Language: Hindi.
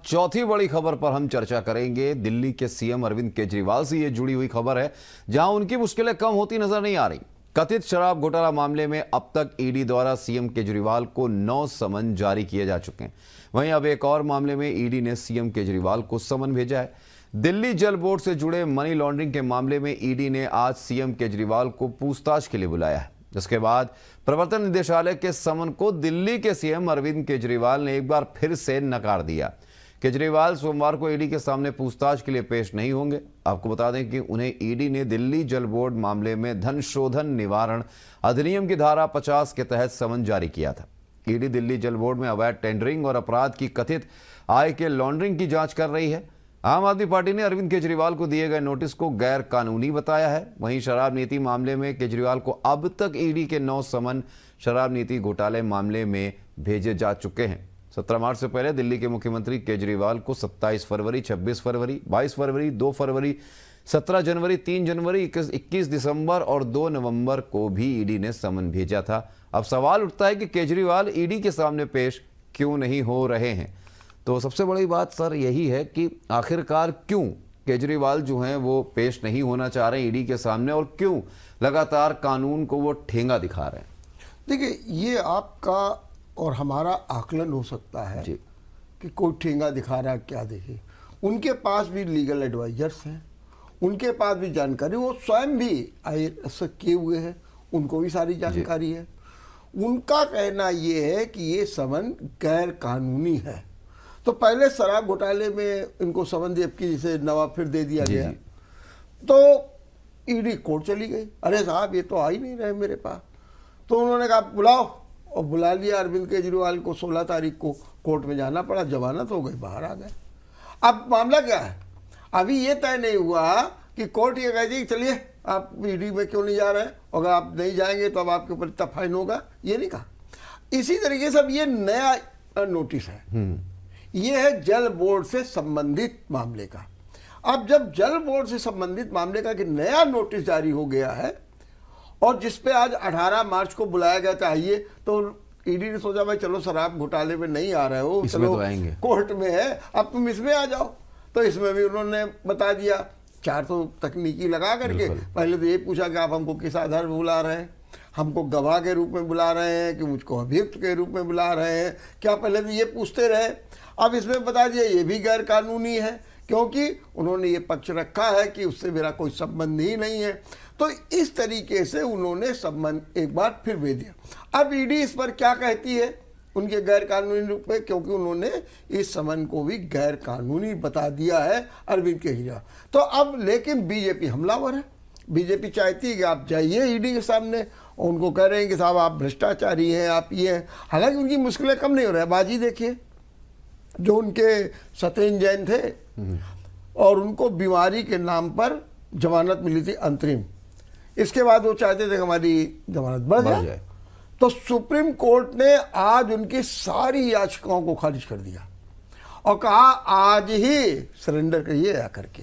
चौथी बड़ी खबर पर हम चर्चा करेंगे। दिल्ली के सीएम अरविंद केजरीवाल से ये जुड़ी हुई खबर है, जहां उनकी मुश्किलें कम होती नजर नहीं आ रही। कथित शराब घोटाला मामले में अब तक ईडी द्वारा सीएम केजरीवाल को 9 समन जारी किए जा चुके हैं। वहीं अब एक और मामले में ईडी ने सीएम केजरीवाल को समन भेजा है। दिल्ली जल बोर्ड से जुड़े मनी लॉन्ड्रिंग के मामले में ईडी ने आज सीएम केजरीवाल को पूछताछ के लिए बुलाया है, जिसके बाद प्रवर्तन निदेशालय के समन को दिल्ली के सीएम अरविंद केजरीवाल ने एक बार फिर से नकार दिया। केजरीवाल सोमवार को ईडी के सामने पूछताछ के लिए पेश नहीं होंगे। आपको बता दें कि उन्हें ईडी ने दिल्ली जल बोर्ड मामले में धन शोधन निवारण अधिनियम की धारा 50 के तहत समन जारी किया था। ईडी दिल्ली जल बोर्ड में अवैध टेंडरिंग और अपराध की कथित आय के लॉन्ड्रिंग की जांच कर रही है। आम आदमी पार्टी ने अरविंद केजरीवाल को दिए गए नोटिस को गैर कानूनी बताया है। वहीं शराब नीति मामले में केजरीवाल को अब तक ईडी के 9 समन शराब नीति घोटाले मामले में भेजे जा चुके हैं। 17 मार्च से पहले दिल्ली के मुख्यमंत्री केजरीवाल को 27 फरवरी, 26 फरवरी, 22 फरवरी, 2 फरवरी, 17 जनवरी, 3 जनवरी, 21 दिसंबर और 2 नवंबर को भी ईडी ने समन भेजा था। अब सवाल उठता है कि केजरीवाल ईडी के सामने पेश क्यों नहीं हो रहे हैं। तो सबसे बड़ी बात सर यही है कि आखिरकार क्यों केजरीवाल जो हैं वो पेश नहीं होना चाह रहे हैं ईडी के सामने, और क्यों लगातार कानून को वो ठेंगा दिखा रहे हैं। देखिए, ये आपका और हमारा आकलन हो सकता है कि कोई ठेंगा दिखा रहा है क्या। देखिए, उनके पास भी लीगल एडवाइजर्स हैं, उनके पास भी जानकारी, वो स्वयं भी IAS किए हुए हैं, उनको भी सारी जानकारी है। उनका कहना ये है कि ये समन गैर कानूनी है। तो पहले शराब घोटाले में इनको समन जबकि जिसे नवा फिर दे दिया गया, तो ईडी कोर्ट चली गई। अरे साहब, ये तो आ ही नहीं रहे मेरे पास। तो उन्होंने कहा बुलाओ, और बुला लिया अरविंद केजरीवाल को। 16 तारीख को कोर्ट में जाना पड़ा, जमानत हो गई, बाहर आ गए। अब मामला क्या है, अभी ये तय नहीं हुआ कि कोर्ट ये कह दी चलिए आप ईडी में क्यों नहीं जा रहे हैं, अगर आप नहीं जाएंगे तो अब आपके ऊपर इतना फाइन होगा, ये नहीं कहा। इसी तरीके से अब ये नया नोटिस है, ये है जल बोर्ड से संबंधित मामले का। अब जब जल बोर्ड से संबंधित मामले का कि नया नोटिस जारी हो गया है, और जिसपे आज 18 मार्च को बुलाया गया था, आइए, तो ईडी ने सोचा भाई चलो शराब घोटाले में नहीं आ रहे हो, चलो तो आएंगे, कोर्ट में है, अब तुम इसमें आ जाओ। तो इसमें भी उन्होंने बता दिया, 400 तकनीकी लगा करके। पहले तो ये पूछा कि आप हमको किस आधार पर बुला रहे हैं, हमको गवाह के रूप में बुला रहे हैं कि मुझको अभियुक्त के रूप में बुला रहे हैं क्या, पहले तो ये पूछते रहे। अब इसमें बता दिया ये भी गैर कानूनी है, क्योंकि उन्होंने ये पक्ष रखा है कि उससे मेरा कोई संबंध ही नहीं है। तो इस तरीके से उन्होंने संबंध एक बार फिर भेज दिया। अब ईडी इस पर क्या कहती है उनके गैर कानूनी रूप में, क्योंकि उन्होंने इस समन को भी गैर कानूनी बता दिया है अरविंद केजरीवाल। तो अब लेकिन बीजेपी हमलावर है। बीजेपी चाहती है कि आप जाइए ईडी के सामने, और उनको कह रहे हैं कि साहब आप भ्रष्टाचारी हैं, आप ये हैं। हालांकि उनकी मुश्किलें कम नहीं हो रही है। बाजी देखिए, जो उनके सत्येंद्र जैन थे और उनको बीमारी के नाम पर जमानत मिली थी अंतरिम, इसके बाद वो चाहते थे कि हमारी जमानत बढ़ जाए। तो सुप्रीम कोर्ट ने आज उनकी सारी याचिकाओं को खारिज कर दिया और कहा आज ही सरेंडर करिए आकर के।